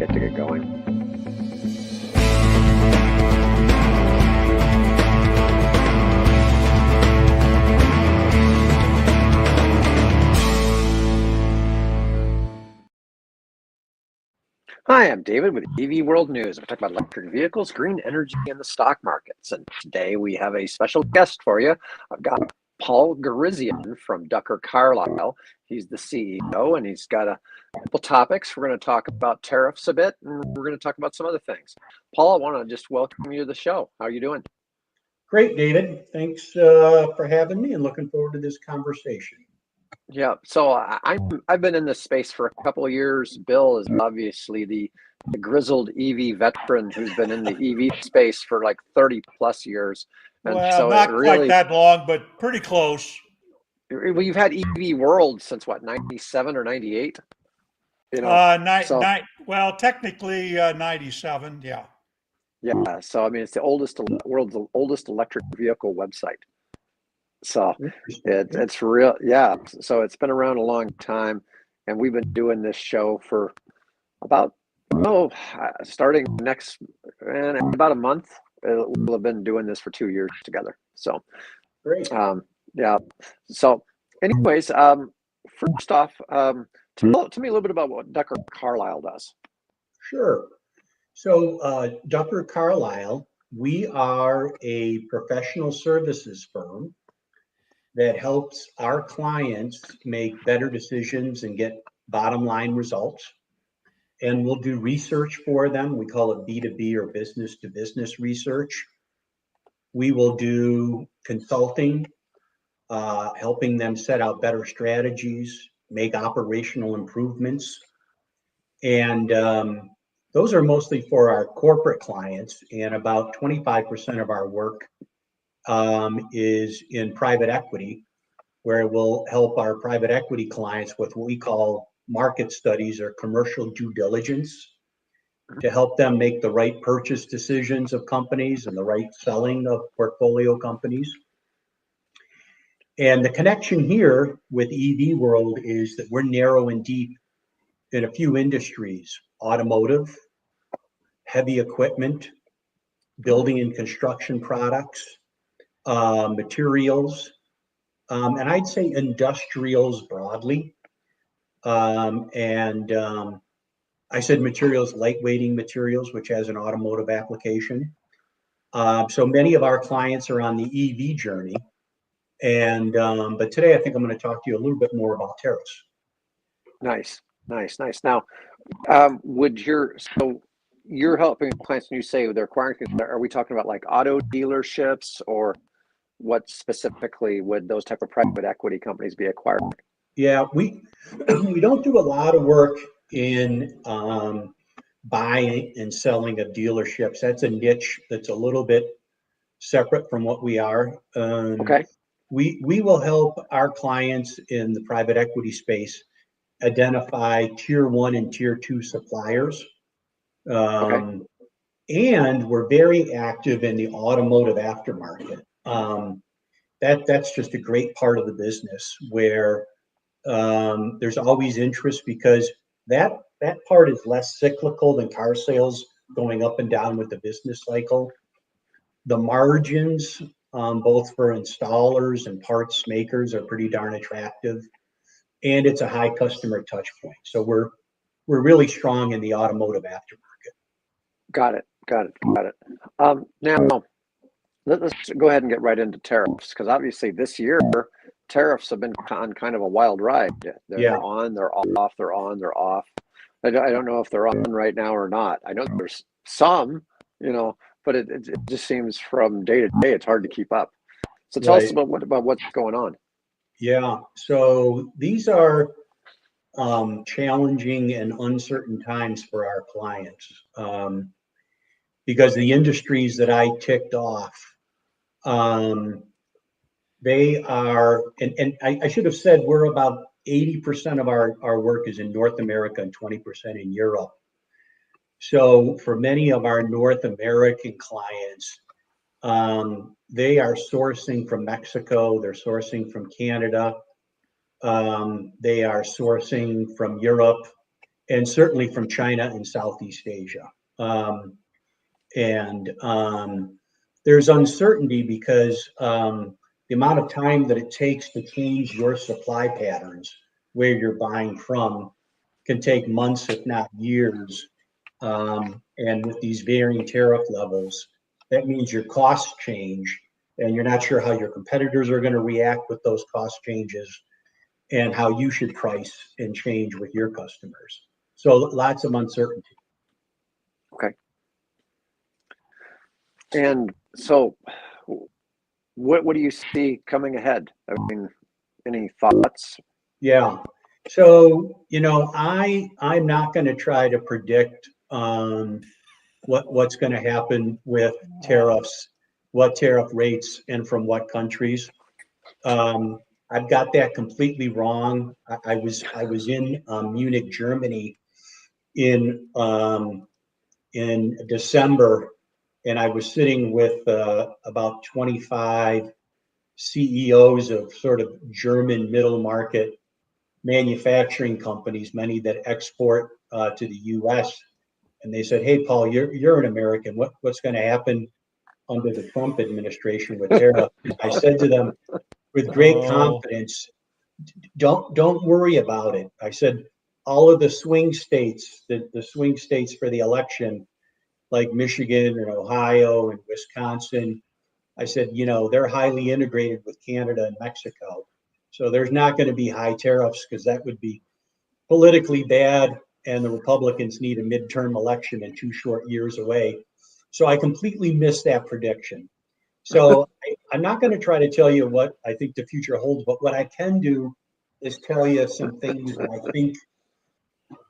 get going. Hi, I'm David with EV World News. We're talking about electric vehicles, green energy, and the stock markets. And today we have a special guest for you. I've got Paul Gurizzian from Ducker Carlisle. He's the CEO, and he's got a couple topics. We're going to talk about tariffs a bit, and we're going to talk about some other things. Paul, I want to just welcome you to the show. How are you doing? Great, David. Thanks for having me and looking forward to this conversation. Yeah, so I've been in this space for a couple of years. Bill is obviously the grizzled EV veteran who's been in the EV space for like 30 plus years. And well, so not quite that long, but pretty close. Well, you've had EV World since what, 97 or 98? Well, technically 97, yeah. Yeah, so I mean, it's the world's oldest electric vehicle website. So it's real, yeah. So it's been around a long time, and we've been doing this show for about starting about a month. We'll have been doing this for 2 years together. So great. Yeah. So, anyways, first off, tell me a little bit about what Ducker Carlisle does. Sure. So Ducker Carlisle, we are a professional services firm that helps our clients make better decisions and get bottom line results. And we'll do research for them. We call it B2B or business to business research. We will do consulting, helping them set out better strategies, make operational improvements. And those are mostly for our corporate clients. And about 25% of our work is in private equity, where we'll help our private equity clients with what we call market studies or commercial due diligence to help them make the right purchase decisions of companies and the right selling of portfolio companies. And the connection here with EV World is that we're narrow and deep in a few industries: automotive, heavy equipment, building and construction products, materials, and I'd say industrials broadly. I said materials, lightweighting materials, which has an automotive application. So many of our clients are on the EV journey. But today I think I'm going to talk to you a little bit more about tariffs. Nice. Now, so you're helping clients, and you say they're acquiring things. Are we talking about like auto dealerships, or what specifically would those type of private equity companies be acquiring? Yeah, we don't do a lot of work in buying and selling of dealerships. That's a niche that's a little bit separate from what we are. Okay. We will help our clients in the private equity space identify tier 1 and tier 2 suppliers. Okay. And we're very active in the automotive aftermarket. That's just a great part of the business where there's always interest, because that part is less cyclical than car sales going up and down with the business cycle. The margins, both for installers and parts makers, are pretty darn attractive, and it's a high customer touch point. So we're really strong in the automotive aftermarket. Got it. Now, let's go ahead and get right into tariffs, because obviously this year tariffs have been on kind of a wild ride. They're on, they're off, they're on, they're off. I don't know if they're on right now or not. I know there's some, but it just seems from day to day it's hard to keep up. So tell us about what's going on. Yeah, so these are challenging and uncertain times for our clients, because the industries that I ticked off, they are, and I should have said we're about 80% of our work is in North America and 20% in Europe. So for many of our North American clients, they are sourcing from Mexico, they're sourcing from Canada, they are sourcing from Europe, and certainly from China and Southeast Asia. And there's uncertainty because the amount of time that it takes to change your supply patterns where you're buying from can take months, if not years. And with these varying tariff levels, that means your costs change, and you're not sure how your competitors are going to react with those cost changes and how you should price and change with your customers. So lots of uncertainty. Okay. And so what do you see coming ahead? I mean, any thoughts? Yeah. So, I'm not going to try to predict what's going to happen with tariffs, what tariff rates, and from what countries. I've got that completely wrong. I was in Munich, Germany, in December, and I was sitting with about 25 CEOs of sort of German middle market manufacturing companies, many that export to the U.S. And they said, "Hey, Paul, you're an American. What's going to happen under the Trump administration with tariffs?" I said to them with great confidence, "Don't worry about it." I said, "All of the swing states, the swing states for the election, like Michigan and Ohio and Wisconsin," I said, they're highly integrated with Canada and Mexico. So there's not going to be high tariffs because that would be politically bad, and the Republicans need a midterm election in 2 short years away. So I completely missed that prediction. So I'm not going to try to tell you what I think the future holds, but what I can do is tell you some things that I think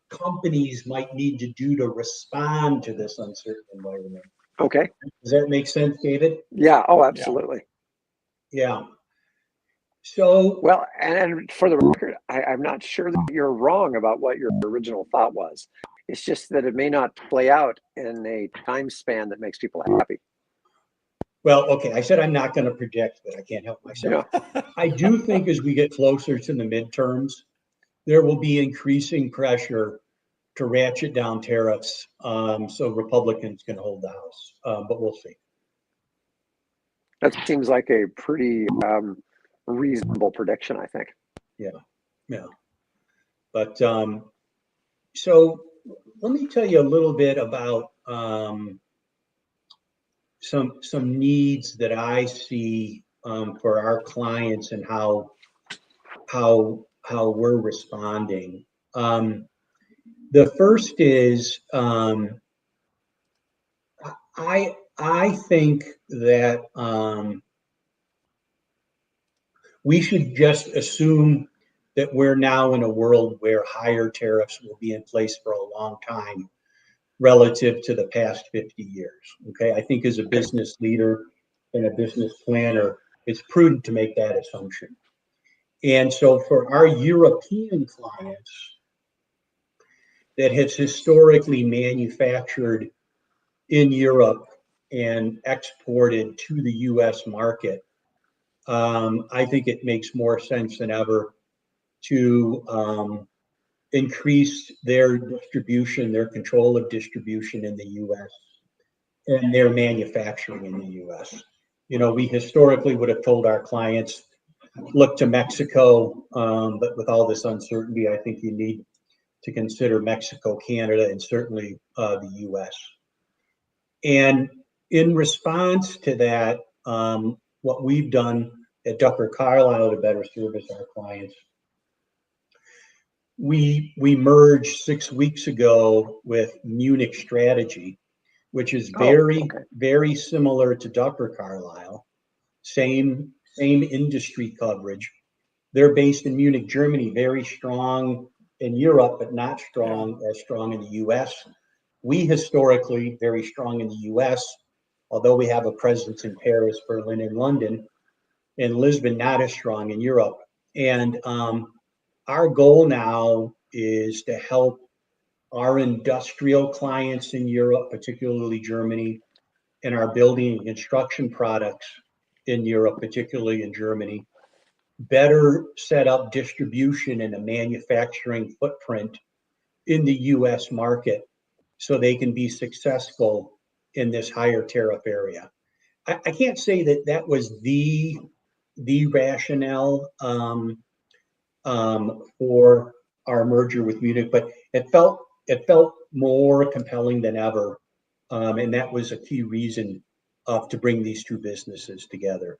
companies might need to do to respond to this uncertain environment. Okay. Does that make sense, David? Yeah. Oh, absolutely. Yeah. So, well, and for the record, I'm not sure that you're wrong about what your original thought was. It's just that it may not play out in a time span that makes people happy. Well, okay, I said I'm not going to predict, but I can't help myself. Yeah. I do think as we get closer to the midterms, there will be increasing pressure to ratchet down tariffs so Republicans can hold the House, but we'll see. That seems like a pretty reasonable prediction, I think. Yeah. But so let me tell you a little bit about some needs that I see for our clients and how we're responding. The first is I think that we should just assume that we're now in a world where higher tariffs will be in place for a long time relative to the past 50 years. Okay, I think as a business leader and a business planner, it's prudent to make that assumption. And so for our European clients that has historically manufactured in Europe and exported to the US market, I think it makes more sense than ever to increase their distribution, their control of distribution in the US and their manufacturing in the US. We historically would have told our clients, look to Mexico, but with all this uncertainty, I think you need to consider Mexico, Canada, and certainly the US. And in response to that, what we've done at Ducker Carlisle to better service our clients, we merged 6 weeks ago with Munich Strategy, which is very similar to Ducker Carlisle, same industry coverage. They're based in Munich, Germany, very strong in Europe, but not as strong in the US. We historically very strong in the US, although we have a presence in Paris, Berlin, and London, and Lisbon not as strong in Europe. And our goal now is to help our industrial clients in Europe, particularly Germany, and our building and construction products in Europe, particularly in Germany, better set up distribution and a manufacturing footprint in the US market so they can be successful in this higher tariff area. I can't say that that was the rationale for our merger with Munich, but it felt more compelling than ever, and that was a key reason to bring these two businesses together.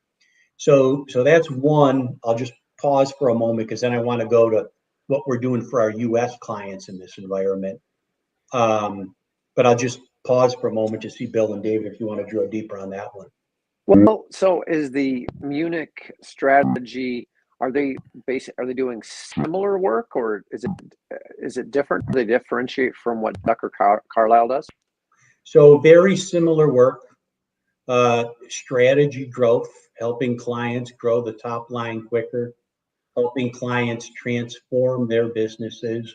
So that's one. I'll just pause for a moment because then I want to go to what we're doing for our U.S. clients in this environment. But I'll just pause for a moment to see Bill and David if you want to drill deeper on that one. Well, so is the Munich strategy, are they doing similar work, or is it different? Do they differentiate from what Ducker Carlisle does? So very similar work, strategy growth, helping clients grow the top line quicker, helping clients transform their businesses,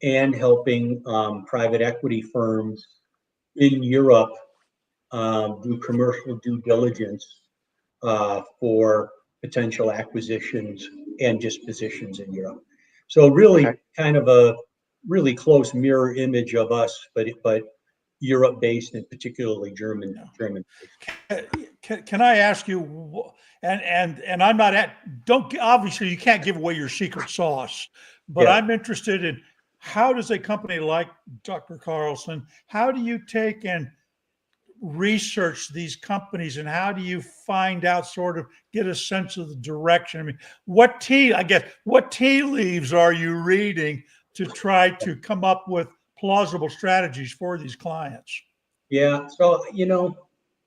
and helping private equity firms in Europe do commercial due diligence for potential acquisitions and dispositions in Europe. So really kind of a really close mirror image of us, but Europe based and particularly German based. Can I ask you, and I'm not obviously you can't give away your secret sauce, but I'm interested in how does a company like Dr. Carlson, how do you take and research these companies, and how do you find out, sort of get a sense of the direction? I mean, what tea leaves are you reading to try to come up with plausible strategies for these clients? Yeah, so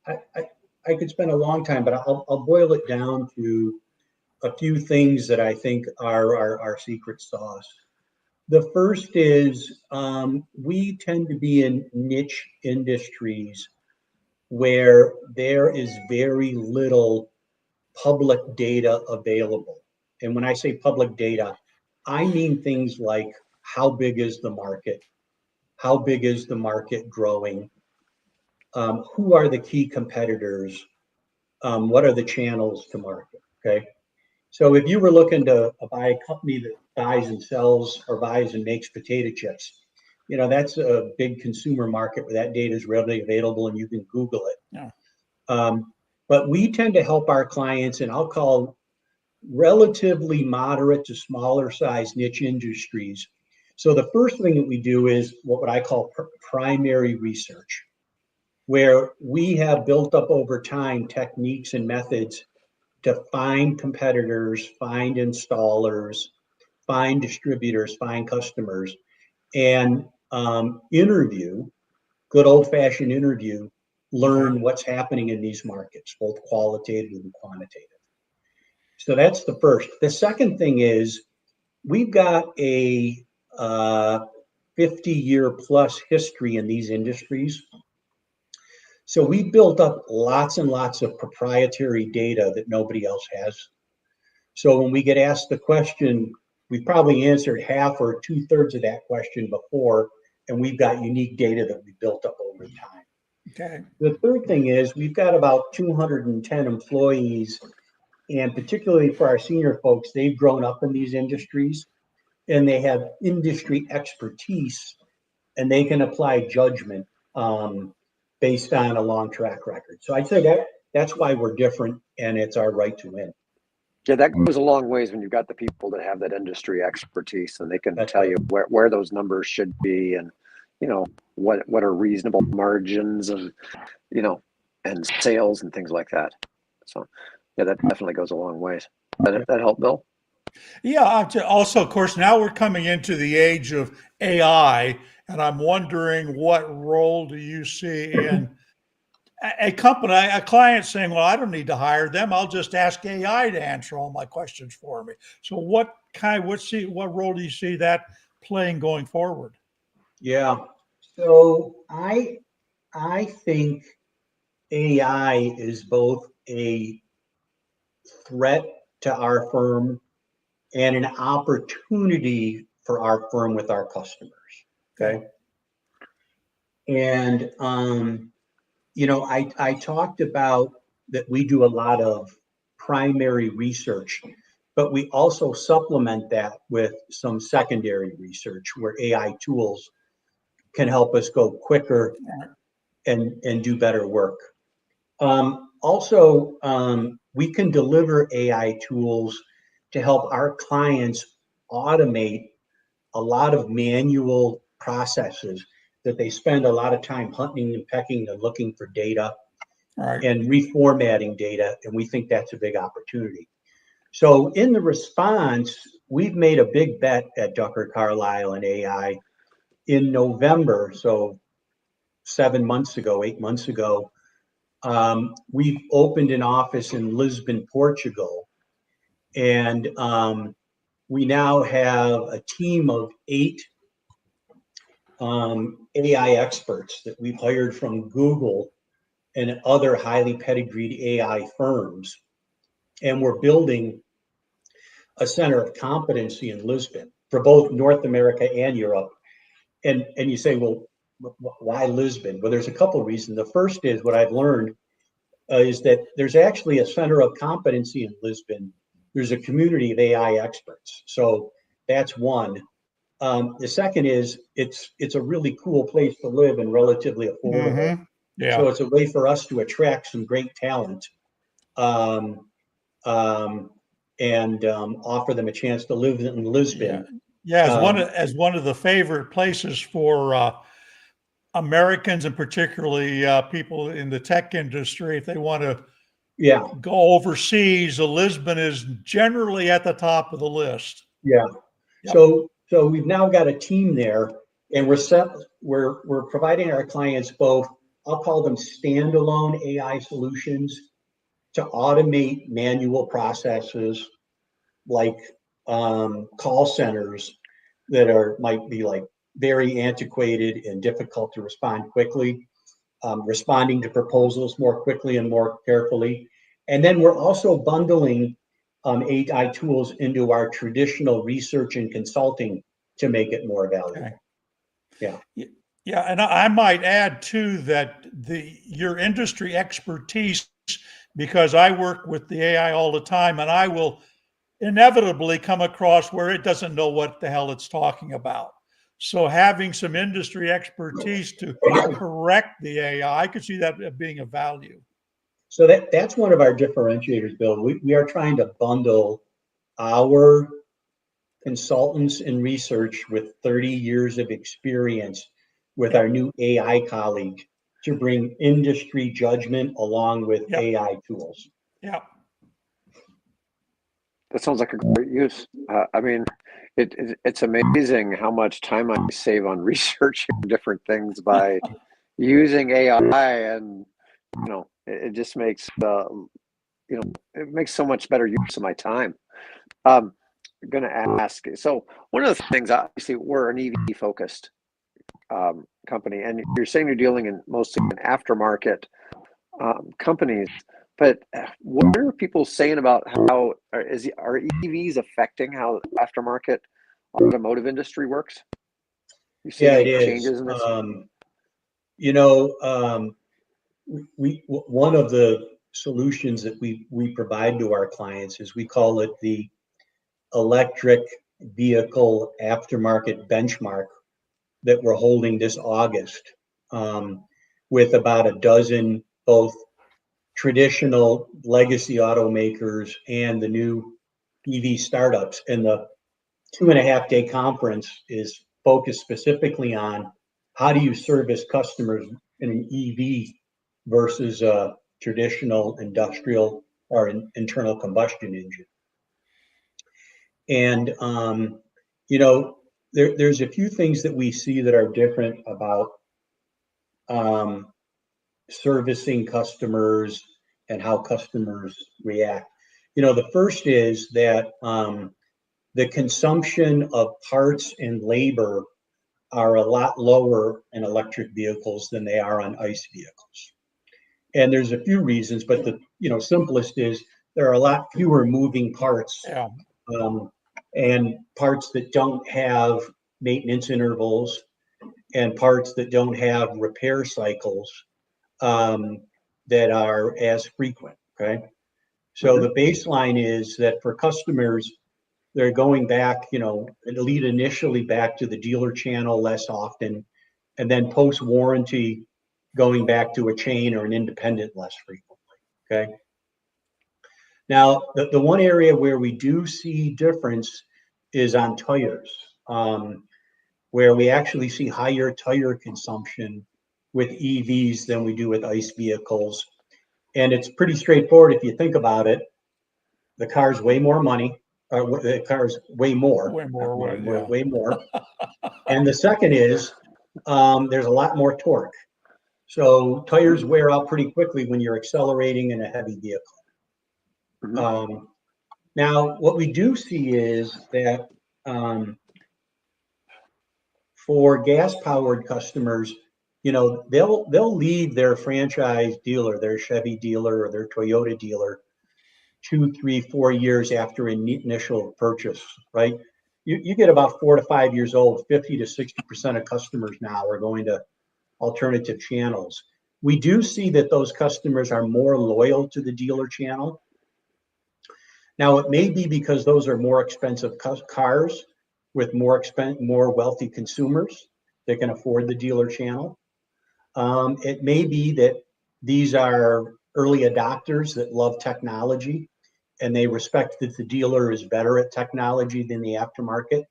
I could spend a long time, but I'll boil it down to a few things that I think are our secret sauce. The first is we tend to be in niche industries where there is very little public data available. And when I say public data, I mean things like how big is the market? How big is the market growing? Who are the key competitors? What are the channels to market? Okay. So if you were looking to buy a company that buys and sells or buys and makes potato chips, that's a big consumer market where that data is readily available and you can Google it. Yeah. But we tend to help our clients, and I'll call relatively moderate to smaller size niche industries. So the first thing that we do is what I call primary research, where we have built up over time techniques and methods to find competitors, find installers, find distributors, find customers, and interview, good old-fashioned interview, learn what's happening in these markets, both qualitative and quantitative. So that's the first. The second thing is we've got a 50-year plus history in these industries. So we built up lots and lots of proprietary data that nobody else has. So when we get asked the question, we've probably answered half or 2/3 of that question before, and we've got unique data that we built up over time. Okay. The third thing is we've got about 210 employees, and particularly for our senior folks, they've grown up in these industries and they have industry expertise, and they can apply judgment based on a long track record. So I'd say that's why we're different, and it's our right to win. Yeah, that goes a long ways when you've got the people that have that industry expertise, and they can tell you where those numbers should be, and what are reasonable margins of and sales and things like that. So yeah, that definitely goes a long ways. That help, Bill? Yeah. Also, of course, now we're coming into the age of AI, and I'm wondering what role do you see in a client saying, well, I don't need to hire them. I'll just ask AI to answer all my questions for me. So what role do you see that playing going forward? Yeah. So I think AI is both a threat to our firm and an opportunity for our firm with our customers. Okay. And I talked about that we do a lot of primary research, but we also supplement that with some secondary research where AI tools can help us go quicker and do better work. Also, we can deliver AI tools to help our clients automate a lot of manual processes that they spend a lot of time hunting and pecking and looking for data and reformatting data. And we think that's a big opportunity. So in the response, we've made a big bet at Ducker Carlisle and AI in November. So 8 months ago, we've opened an office in Lisbon, Portugal. And we now have a team of 8 AI experts that we've hired from Google and other highly pedigreed AI firms. And we're building a center of competency in Lisbon for both North America and Europe. And you say, well, why Lisbon? Well, there's a couple of reasons. The first is what I've learned is that there's actually a center of competency in Lisbon. There's a community of AI experts. So that's one. The second is it's a really cool place to live and relatively affordable. Mm-hmm. Yeah. So it's a way for us to attract some great talent and offer them a chance to live in Lisbon. Yeah, as one of the favorite places for Americans and particularly people in the tech industry, if they want to go overseas, Lisbon is generally at the top of the list. Yeah. Yep. So we've now got a team there, and we're providing our clients both, I'll call them standalone AI solutions to automate manual processes like call centers that might be like very antiquated and difficult to respond quickly, responding to proposals more quickly and more carefully. And then we're also bundling AI tools into our traditional research and consulting to make it more valuable. Okay. Yeah. Yeah, and I might add too that your industry expertise, because I work with the AI all the time, and I will inevitably come across where it doesn't know what the hell it's talking about. So having some industry expertise to correct the AI, I could see that being a value. So that's one of our differentiators, Bill. We are trying to bundle our consultants in research with 30 years of experience with our new AI colleague to bring industry judgment along with AI tools. Yeah. That sounds like a great use. I mean, it's amazing how much time I save on researching different things by using AI, and it just makes it makes so much better use of my time. I'm going to ask. So one of the things, obviously, we're an EV focused company, and you're saying you're dealing in mostly in aftermarket companies. But what are people saying about how are EVs affecting how aftermarket automotive industry works? You see any changes in this? One of the solutions that we provide to our clients is we call it the electric vehicle aftermarket benchmark that we're holding this August with about a dozen both traditional legacy automakers and the new EV startups. And the 2.5-day conference is focused specifically on how do you service customers in an EV versus a traditional industrial or an internal combustion engine. And, there's a few things that we see that are different about servicing customers and how customers react. The first is that the consumption of parts and labor are a lot lower in electric vehicles than they are on ICE vehicles. And there's a few reasons, but the simplest is there are a lot fewer moving parts. Yeah. And parts that don't have maintenance intervals and parts that don't have repair cycles that are as frequent. Okay. So the baseline is that for customers, they're going back, lead initially back to the dealer channel less often, and then post warranty going back to a chain or an independent less frequently. Okay. Now, the one area where we do see difference is on tires, where we actually see higher tire consumption with EVs than we do with ICE vehicles. And it's pretty straightforward if you think about it. The car's way more money, or the car's way more. Way more. And the second is there's a lot more torque. So tires wear out pretty quickly when you're accelerating in a heavy vehicle. Now, what we do see is that for gas-powered customers, they'll leave their franchise dealer, their Chevy dealer or their Toyota dealer 2, 3, 4 years after an initial purchase, right? You get about 4 to 5 years old, 50 to 60% of customers now are going to alternative channels. We do see that those customers are more loyal to the dealer channel. Now, it may be because those are more expensive cars with more wealthy consumers that can afford the dealer channel. It may be that these are early adopters that love technology and they respect that the dealer is better at technology than the aftermarket.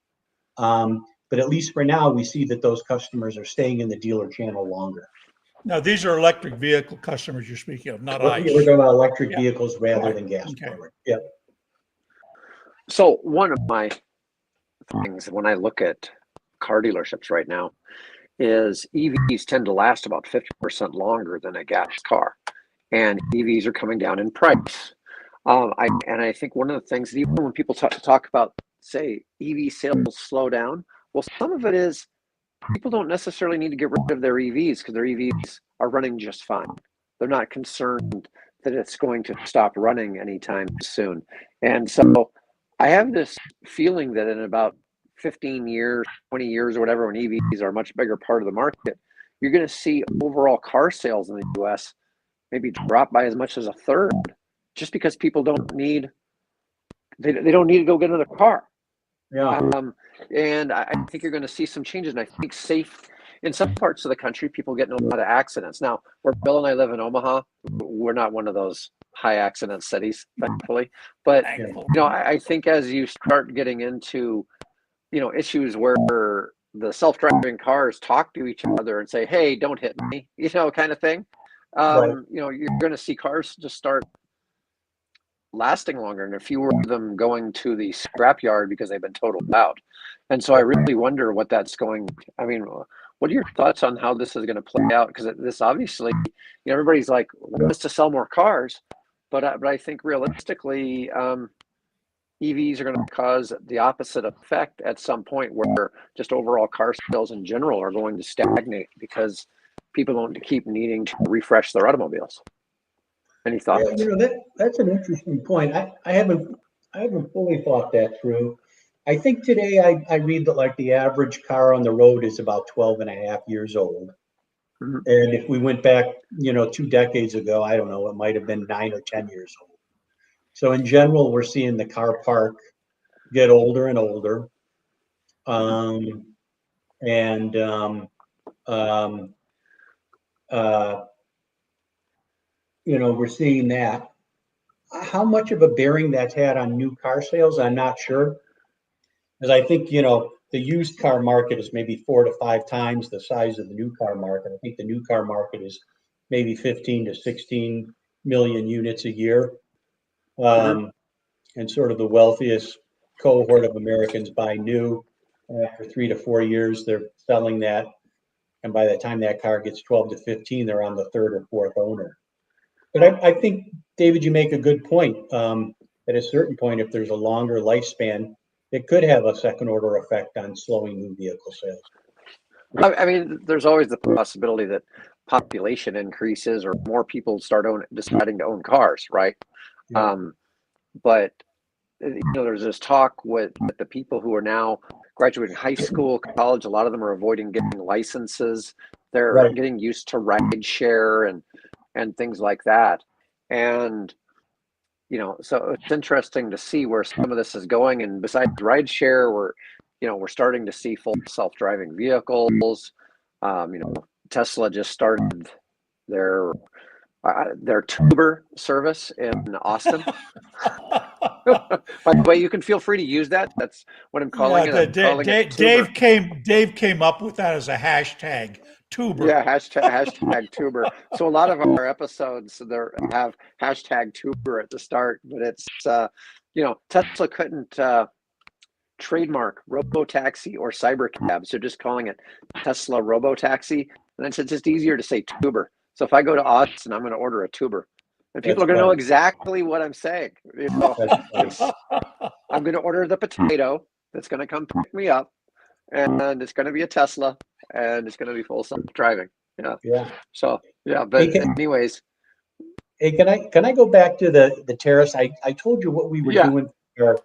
But at least for now, we see that those customers are staying in the dealer channel longer. Now, these are electric vehicle customers you're speaking of, not ICE. We're talking about electric vehicles rather than gas powered. Yep. So one of my things when I look at car dealerships right now is EVs tend to last about 50% longer than a gas car, and EVs are coming down in price. I think one of the things that even when people talk about, say, EV sales slow down, well, some of it is people don't necessarily need to get rid of their EVs because their EVs are running just fine. They're not concerned that it's going to stop running anytime soon. And so I have this feeling that in about 15 years, 20 years or whatever, when EVs are a much bigger part of the market, you're going to see overall car sales in the US maybe drop by as much as a third, just because people don't need, they don't need to go get another car. Yeah. And I think you're going to see some changes. And I think in some parts of the country, people get in a lot of accidents. Now, where Bill and I live in Omaha, we're not one of those high accident cities, thankfully. But, I think as you start getting into, issues where the self-driving cars talk to each other and say, hey, don't hit me, kind of thing. You're going to see cars just start lasting longer and fewer of them going to the scrapyard because they've been totaled out. And so I really wonder what that's going. What are your thoughts on how this is going to play out? Because this obviously, everybody's like, wants to sell more cars, but I think realistically, EVs are going to cause the opposite effect at some point, where just overall car sales in general are going to stagnate because people don't keep needing to refresh their automobiles. Any thoughts? That's an interesting point. I haven't fully thought that through. I think today I read that like the average car on the road is about 12 and a half years old. And if we went back, 2 decades ago, I don't know, it might have been 9 or 10 years old. So in general, we're seeing the car park get older and older. We're seeing that. How much of a bearing that's had on new car sales, I'm not sure. Because I think, the used car market is maybe 4 to 5 times the size of the new car market. I think the new car market is maybe 15 to 16 million units a year. And sort of the wealthiest cohort of Americans buy new. After 3 to 4 years, they're selling that. And by the time that car gets 12 to 15, they're on the 3rd or 4th owner. But I think, David, you make a good point. At a certain point, if there's a longer lifespan, it could have a second order effect on slowing new vehicle sales. There's always the possibility that population increases or more people start deciding to own cars, right? Yeah. But there's this talk with the people who are now graduating high school, college. A lot of them are avoiding getting licenses. They're getting used to ride share and things like that. And so it's interesting to see where some of this is going. And besides rideshare, we're starting to see full self-driving vehicles. Tesla just started their tuber service in Austin. By the way, you can feel free to use that. That's what I'm calling it. I'm calling it tuber. Dave came up with that as a hashtag, tuber. Yeah, hashtag tuber. So a lot of our episodes there have hashtag tuber at the start, but it's Tesla couldn't trademark robotaxi or cybercab, so just calling it Tesla robotaxi, and it's just easier to say tuber. So if I go to Austin, I'm going to order a tuber, and people are going to know exactly what I'm saying. I'm going to order the potato that's going to come pick me up, and it's going to be a Tesla, and it's going to be full self-driving. Yeah. So but anyways. Hey, can I go back to the tariffs? I told you what we were doing for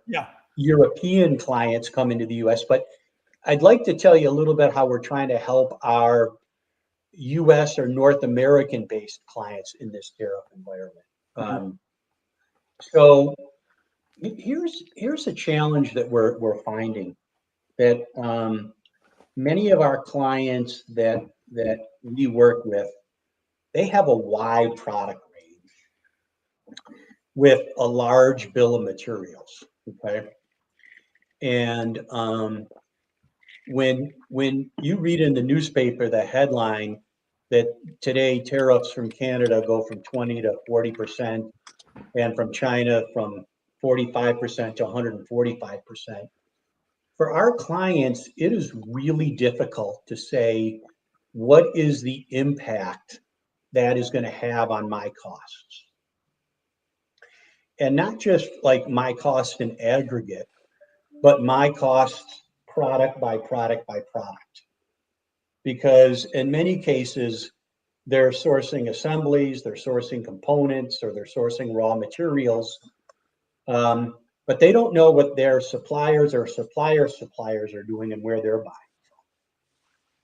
European clients coming to the U.S., but I'd like to tell you a little bit how we're trying to help our U.S. or North American-based clients in this tariff environment. So here's a challenge that we're finding, that many of our clients that we work with, they have a wide product range with a large bill of materials. Okay, and when you read in the newspaper the headline that today tariffs from Canada go from 20 to 40%, and from China from 45% to 145%. For our clients, it is really difficult to say what is the impact that is going to have on my costs. And not just like my costs in aggregate, but my costs product by product by product. Because in many cases, they're sourcing assemblies, they're sourcing components, or they're sourcing raw materials, but they don't know what their suppliers or suppliers are doing and where they're buying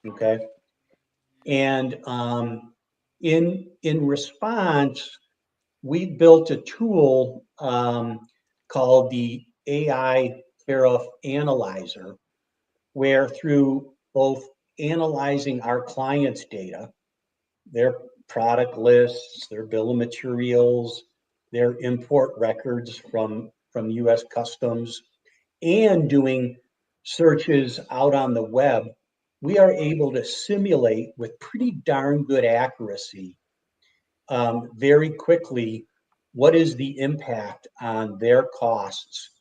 from. Okay, and in response, we built a tool called the AI Tariff Analyzer, where through both analyzing our clients' data, their product lists, their bill of materials, their import records from U.S. Customs, and doing searches out on the web, we are able to simulate with pretty darn good accuracy very quickly what is the impact on their costs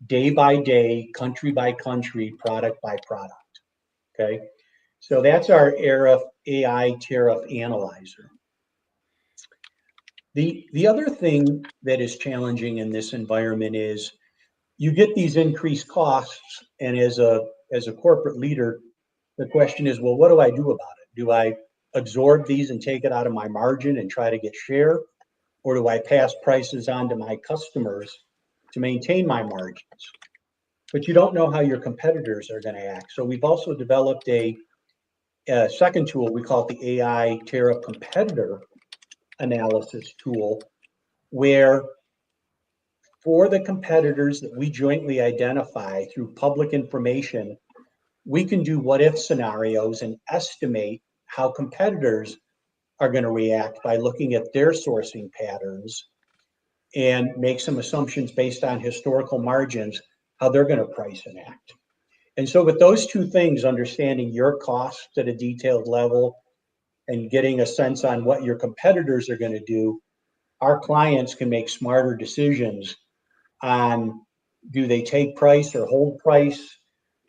day by day, country by country, product by product. Okay, so that's our AI Tariff Analyzer. The other thing that is challenging in this environment is you get these increased costs, and as a corporate leader, the question is, well, what do I do about it? Do I absorb these and take it out of my margin and try to get share, or do I pass prices on to my customers to maintain my margins? But you don't know how your competitors are going to act. So we've also developed a second tool. We call it the AI Tariff Competitor Analysis tool, where for the competitors that we jointly identify through public information, we can do what if scenarios and estimate how competitors are going to react by looking at their sourcing patterns and make some assumptions based on historical margins, how they're going to price and act. And so with those two things, understanding your costs at a detailed level and getting a sense on what your competitors are going to do, our clients can make smarter decisions on, do they take price or hold price,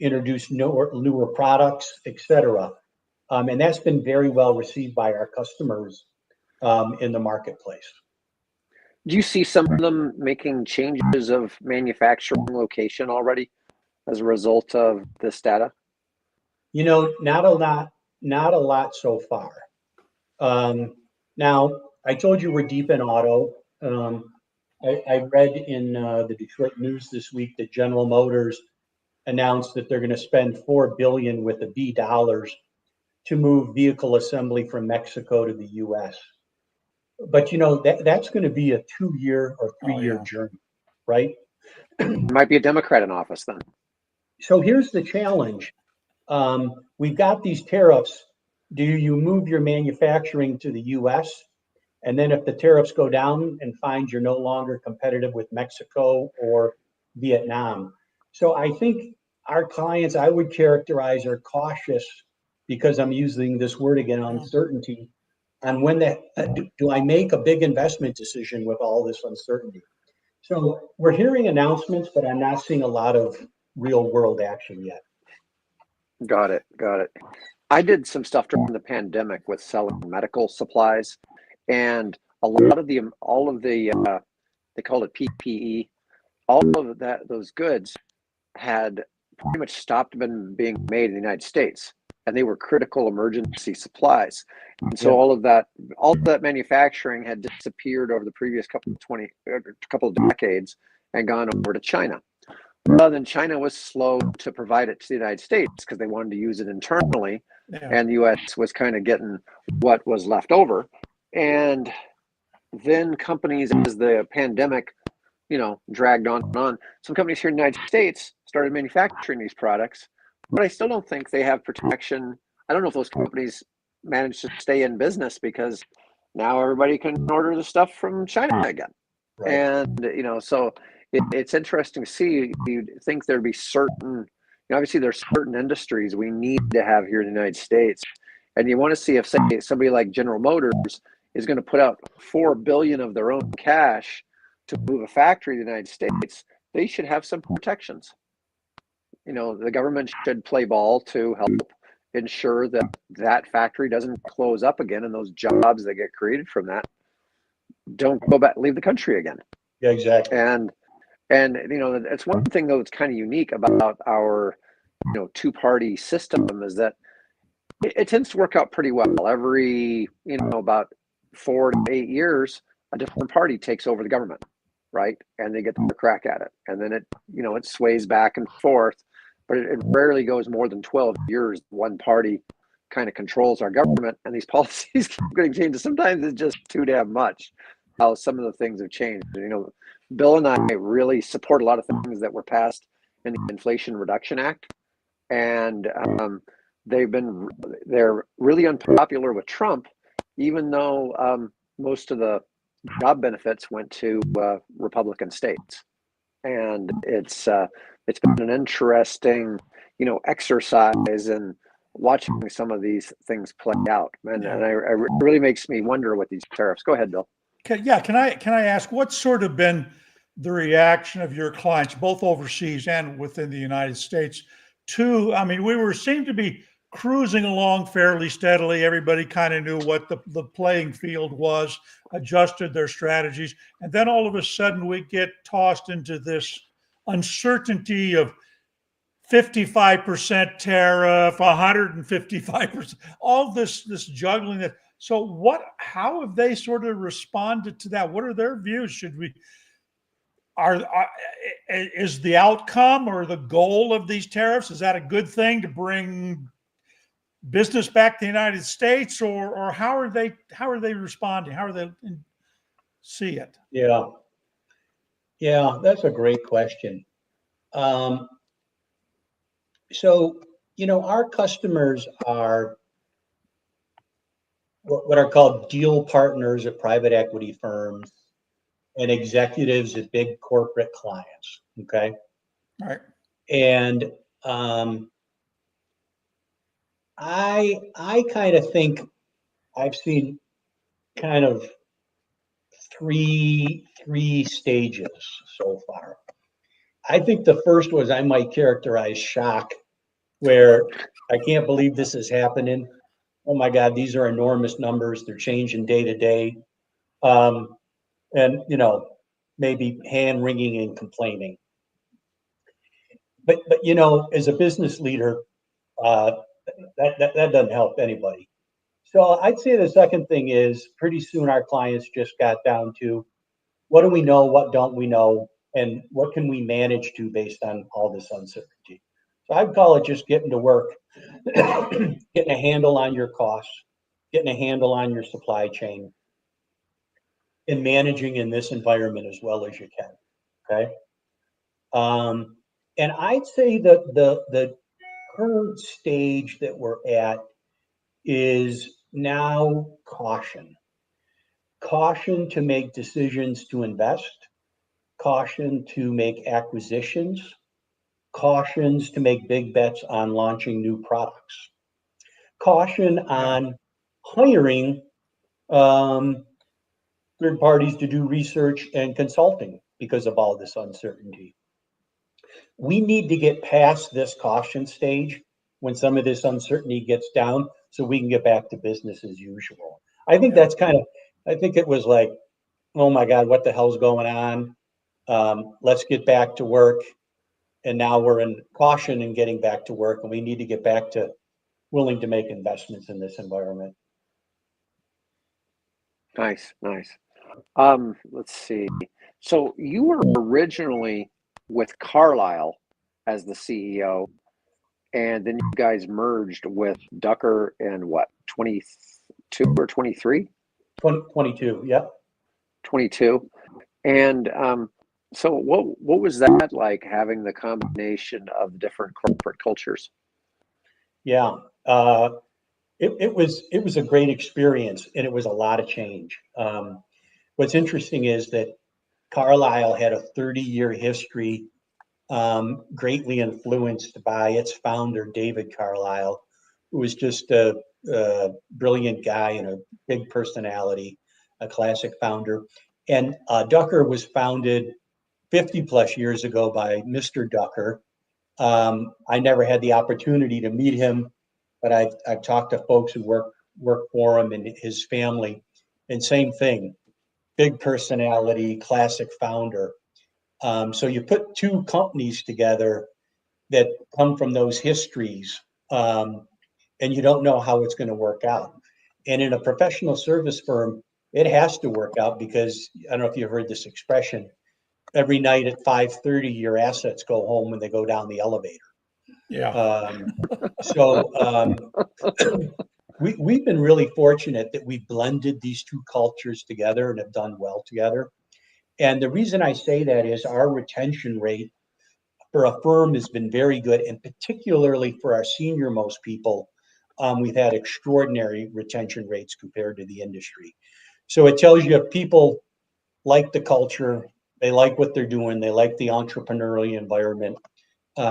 introduce newer products, etc. And that's been very well received by our customers in the marketplace. Do you see some of them making changes of manufacturing location already as a result of this data? Not a lot so far. Now, I told you we're deep in auto. I read in the Detroit News this week that General Motors announced that they're going to spend $4 billion with a B dollars to move vehicle assembly from Mexico to the U.S. but that's going to be a 2-year or 3-year journey, right? Might be a Democrat in office then. So here's the challenge. We've got these tariffs. Do you move your manufacturing to the US? And then if the tariffs go down and find you're no longer competitive with Mexico or Vietnam. So I think our clients, I would characterize, are cautious, because I'm using this word again, uncertainty, on when do I make a big investment decision with all this uncertainty? So we're hearing announcements, but I'm not seeing a lot of real world action yet. Got it. I did some stuff during the pandemic with selling medical supplies, and all of the they called it PPE. All of those goods had pretty much stopped being made in the United States, and they were critical emergency supplies. And so all of that manufacturing had disappeared over the previous couple of decades and gone over to China. Well, then China was slow to provide it to the United States because they wanted to use it internally, and the U.S. was kind of getting what was left over. And then companies, as the pandemic, dragged on and on, some companies here in the United States started manufacturing these products, but I still don't think they have protection. I don't know if those companies managed to stay in business because now everybody can order the stuff from China again. Right. And, so it's interesting to see. You'd think there'd be certain, obviously there's certain industries we need to have here in the United States. And you want to see if, say, somebody like General Motors is going to put out $4 billion of their own cash to move a factory to the United States, they should have some protections. The government should play ball to help ensure that factory doesn't close up again, and those jobs that get created from that don't go back, leave the country again. Yeah, exactly. And it's one thing though that's kind of unique about our two-party system is that it tends to work out pretty well. Every about 4 to 8 years, a different party takes over the government, right? And they get the crack at it, and then it sways back and forth, but it rarely goes more than 12 years. One party kind of controls our government, and these policies keep getting changed. Sometimes it's just too damn much how some of the things have changed. Bill and I really support a lot of things that were passed in the Inflation Reduction Act, and they're really unpopular with Trump, even though most of the job benefits went to Republican states. And it's been an interesting exercise in watching some of these things play out, and it really makes me wonder with these tariffs. Go ahead, Bill. Can I ask what's sort of been the reaction of your clients, both overseas and within the United States, to, we seemed to be cruising along fairly steadily. Everybody kind of knew what the playing field was, adjusted their strategies, and then all of a sudden we get tossed into this uncertainty of 55% tariff, 155%, all this juggling. So how have they sort of responded to that? What are their views? Is the outcome or the goal of these tariffs, is that a good thing to bring business back to the United States, or how are they responding? How are they see it? Yeah, that's a great question. So, our customers are what are called deal partners at private equity firms and executives at big corporate clients. Okay. All right. And I kind of think I've seen kind of three stages so far. I think the first was, I might characterize, shock, where I can't believe this is happening. Oh my God, these are enormous numbers. They're changing day to day. And maybe hand wringing and complaining. But as a business leader, that doesn't help anybody. So I'd say the second thing is, pretty soon our clients just got down to, what do we know, what don't we know, and what can we manage to based on all this uncertainty. So I'd call it just getting to work, getting a handle on your costs, getting a handle on your supply chain, in managing in this environment as well as you can. Okay. And I'd say that the current stage that we're at is now caution. Caution to make decisions to invest, caution to make acquisitions, cautions to make big bets on launching new products, caution on hiring third parties to do research and consulting because of all this uncertainty. We need to get past this caution stage when some of this uncertainty gets down so we can get back to business as usual. I think that's kind of, I think it was like, oh my God, what the hell's going on? Let's get back to work. And now we're in caution and getting back to work, and we need to get back to willing to make investments in this environment. Nice, nice. Let's see. So you were originally with Carlisle as the CEO, and then you guys merged with Ducker in what, 22 or 23? 22, yep. 22. And so what was that like, having the combination of different corporate cultures? Yeah, it was a great experience, and it was a lot of change. What's interesting is that Carlisle had a 30-year history, greatly influenced by its founder, David Carlisle, who was just a brilliant guy and a big personality, a classic founder. And Ducker was founded 50 plus years ago by Mr. Ducker. I never had the opportunity to meet him, but I've talked to folks who work for him and his family, and same thing, big personality, classic founder. So you put two companies together that come from those histories, and you don't know how it's going to work out. And in a professional service firm, it has to work out because I don't know if you've heard this expression. Every night at 5:30, your assets go home when they go down the elevator. Yeah. We've been really fortunate that we blended these two cultures together and have done well together. And the reason I say that is our retention rate for a firm has been very good, and particularly for our senior most people, we've had extraordinary retention rates compared to the industry. So it tells you if people like the culture, they like what they're doing, they like the entrepreneurial environment.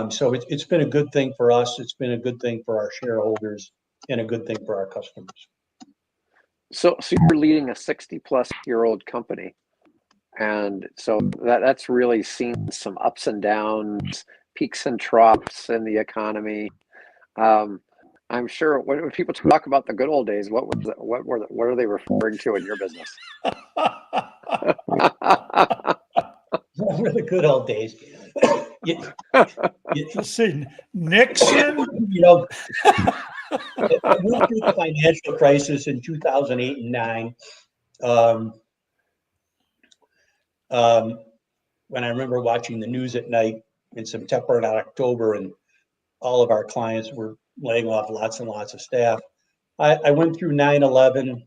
So it's been a good thing for us. It's been a good thing for our shareholders and a good thing for our customers. So you're leading a 60-plus-year-old company. And so that's really seen some ups and downs, peaks and troughs in the economy. I'm sure when people talk about the good old days, what are they referring to in your business? What were the good old days? Let's see, Nixon. I went through the financial crisis in 2008 and 9. When I remember watching the news at night in September and October, and all of our clients were laying off lots and lots of staff. I went through 9/11.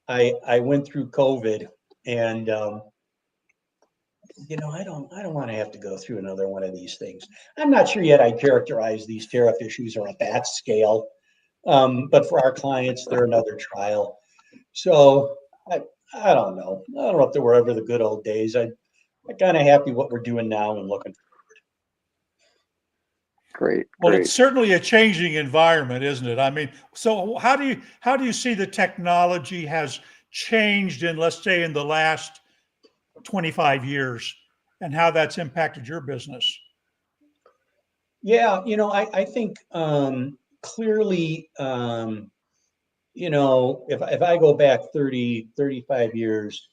I went through COVID, and I don't want to have to go through another one of these things. I'm not sure yet I'd characterize these tariff issues are at that scale, but for our clients, they're another trial. So I don't know. I don't know if there were ever the good old days. I'm kind of happy what we're doing now and looking forward. Great. Well, it's certainly a changing environment, isn't it? I mean, so how do you see the technology has changed in, let's say, in the last 25 years, and how that's impacted your business? Yeah, I think clearly, if I go back 30, 35 years,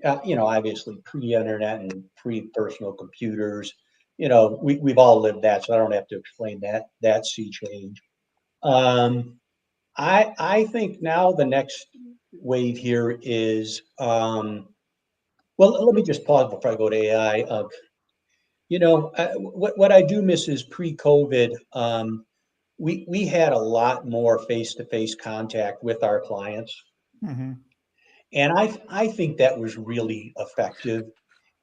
obviously pre-internet and pre-personal computers, we've all lived that, so I don't have to explain that sea change. I think now the next wave here is, well, let me just pause before I go to AI. What I do miss is pre-COVID. We had a lot more face-to-face contact with our clients. Mm-hmm. And I think that was really effective.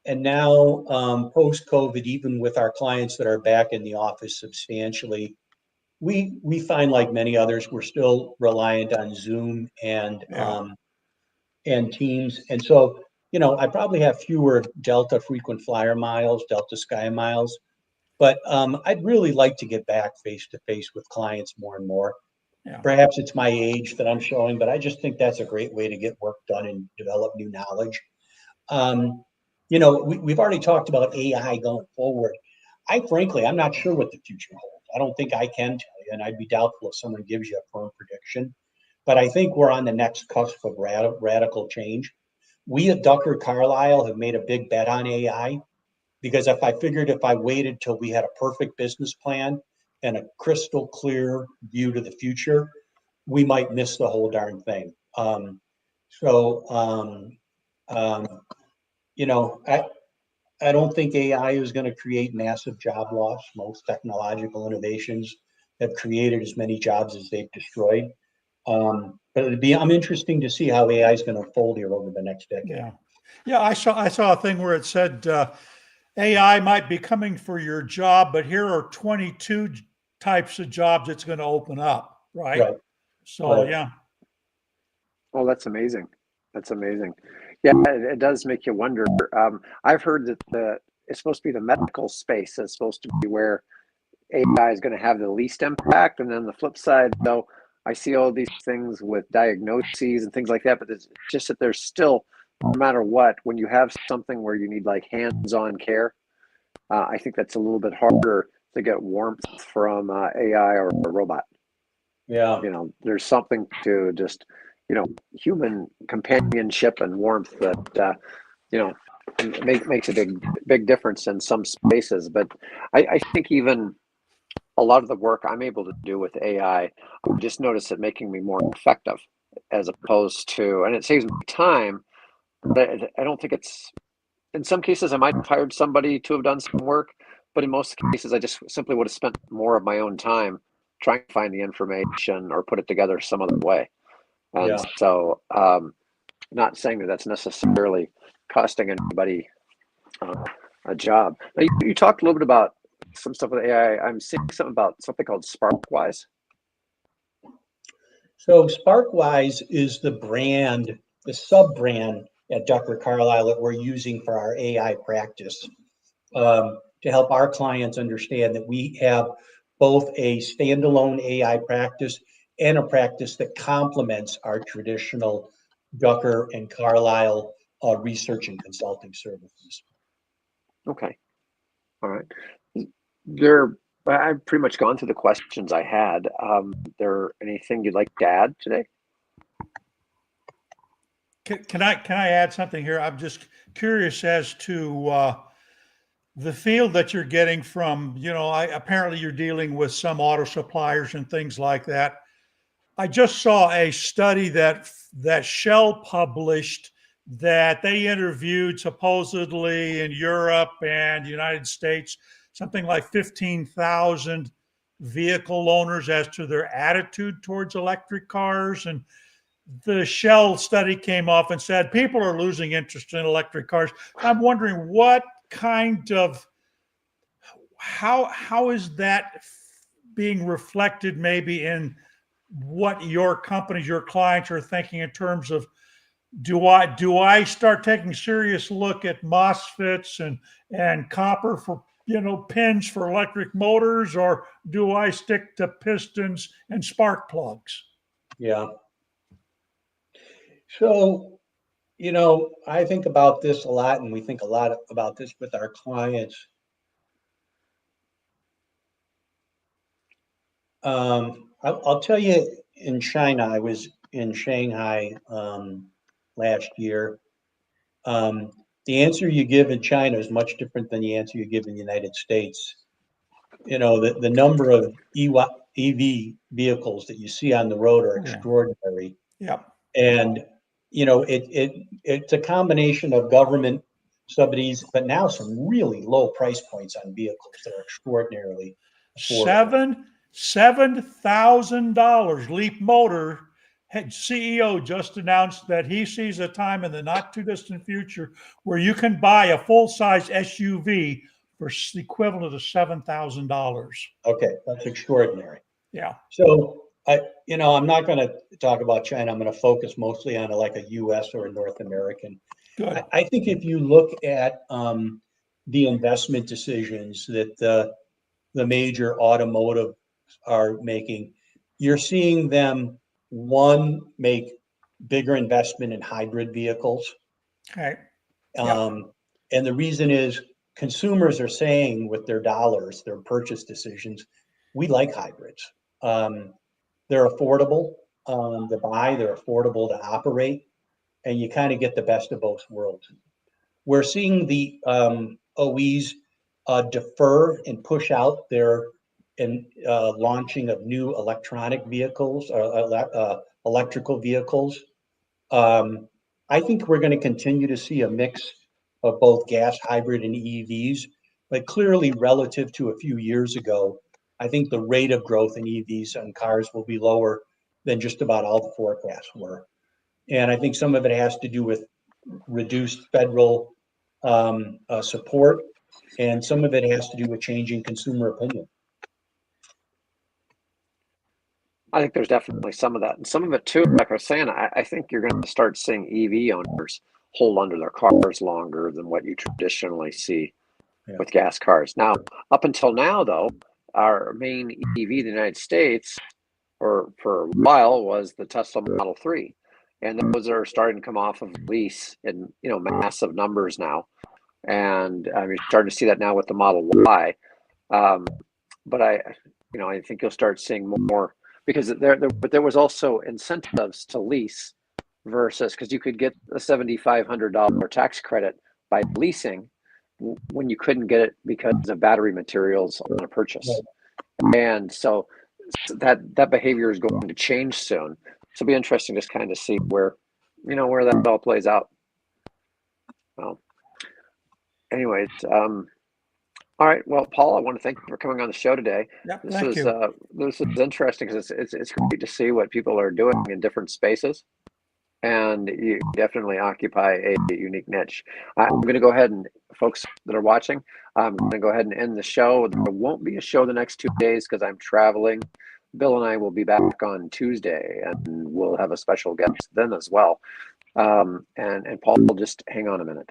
And now, post-COVID, even with our clients that are back in the office substantially, we find, like many others, we're still reliant on Zoom Yeah. and Teams. And so, I probably have fewer Delta frequent flyer miles, Delta Sky miles, but I'd really like to get back face to face with clients more and more. Yeah. Perhaps it's my age that I'm showing, but I just think that's a great way to get work done and develop new knowledge. We've already talked about AI going forward. I'm not sure what the future holds. I don't think I can tell you, and I'd be doubtful if someone gives you a firm prediction. But I think we're on the next cusp of radical change. We at Ducker Carlisle have made a big bet on AI because if I waited till we had a perfect business plan and a crystal clear view to the future, we might miss the whole darn thing. So, um, you know, I, I don't think AI is going to create massive job loss. Most technological innovations have created as many jobs as they've destroyed. But I'm interesting to see how AI is going to unfold here over the next decade. Yeah. Yeah. I saw a thing where it said AI might be coming for your job, but here are 22 types of jobs it's going to open up. Right. Right. So, Right. yeah. Oh, that's amazing. That's amazing. Yeah, it does make you wonder. I've heard that it's supposed to be the medical space that's supposed to be where AI is going to have the least impact, and then the flip side, though, I see all these things with diagnoses and things like that, but it's just that there's still, no matter what, when you have something where you need like hands-on care, I think that's a little bit harder to get warmth from AI or a robot. Yeah. There's something to just, human companionship and warmth that, makes a big difference in some spaces. But I think even a lot of the work I'm able to do with AI, I just notice it making me more effective as opposed to, and it saves me time, but I don't think in some cases I might have hired somebody to have done some work, but in most cases I just simply would have spent more of my own time trying to find the information or put it together some other way. And Yeah. so, not saying that that's necessarily costing anybody uh, a job. Now, you talked a little bit about some stuff with AI. I'm seeing something about something called SparkWise. So Sparkwise is the sub brand at Ducker Carlisle that we're using for our AI practice, to help our clients understand that we have both a standalone AI practice and a practice that complements our traditional Ducker and Carlisle research and consulting services. Okay, all right. There, I've pretty much gone through the questions I had. There anything you'd like to add today? Can I add something here? I'm just curious as to the field that you're getting from, apparently you're dealing with some auto suppliers and things like that. I just saw a study that Shell published that they interviewed supposedly in Europe and United States, something like 15,000 vehicle owners as to their attitude towards electric cars. And the Shell study came off and said people are losing interest in electric cars. I'm wondering what kind of how is that being reflected maybe in what your companies, your clients are thinking in terms of do I start taking serious look at MOSFETs and copper for pins for electric motors, or do I stick to pistons and spark plugs? Yeah. So, I think about this a lot, and we think a lot about this with our clients. I'll tell you, in China, I was in Shanghai last year. The answer you give in China is much different than the answer you give in the United States. The number of EV vehicles that you see on the road are Yeah. extraordinary. Yeah. And, it's a combination of government subsidies, but now some really low price points on vehicles that are extraordinarily affordable. $7,000 Leap motor CEO just announced that he sees a time in the not too distant future where you can buy a full-size SUV for the equivalent of $7,000. Okay, that's extraordinary. Yeah. So I'm not going to talk about China. I'm going to focus mostly on like a U.S. or a North American. Good. I think if you look at the investment decisions that the major automotive are making, you're seeing them, one, make bigger investment in hybrid vehicles. Okay. And the reason is consumers are saying with their dollars, their purchase decisions, we like hybrids. They're affordable to buy, they're affordable to operate, and you kind of get the best of both worlds. We're seeing the OEs defer and push out their launching of new electronic vehicles or electrical vehicles. I think we're going to continue to see a mix of both gas, hybrid, and EVs, but clearly relative to a few years ago, I think the rate of growth in EVs and cars will be lower than just about all the forecasts were. And I think some of it has to do with reduced federal support, and some of it has to do with changing consumer opinion. I think there's definitely some of that. And some of it too, like I was saying, I think you're going to start seeing EV owners hold onto their cars longer than what you traditionally see with gas cars. Now, up until now, though, our main EV in the United States, or for a while, was the Tesla Model 3. And those are starting to come off of lease in massive numbers now. And you're starting to see that now with the Model Y. But I think you'll start seeing more, because there was also incentives to lease versus, because you could get a $7,500 tax credit by leasing when you couldn't get it because of battery materials on a purchase. And so that behavior is going to change soon. So it'll be interesting to kind of see where that all plays out. Well, anyways, all right. Well, Paul, I want to thank you for coming on the show today. Yeah, This thank you. is interesting because it's great to see what people are doing in different spaces, and you definitely occupy a unique niche. I'm going to go ahead and, folks that are watching, I'm going to go ahead and end the show. There won't be a show the next 2 days because I'm traveling. Bill and I will be back on Tuesday, and we'll have a special guest then as well. And Paul, just hang on a minute.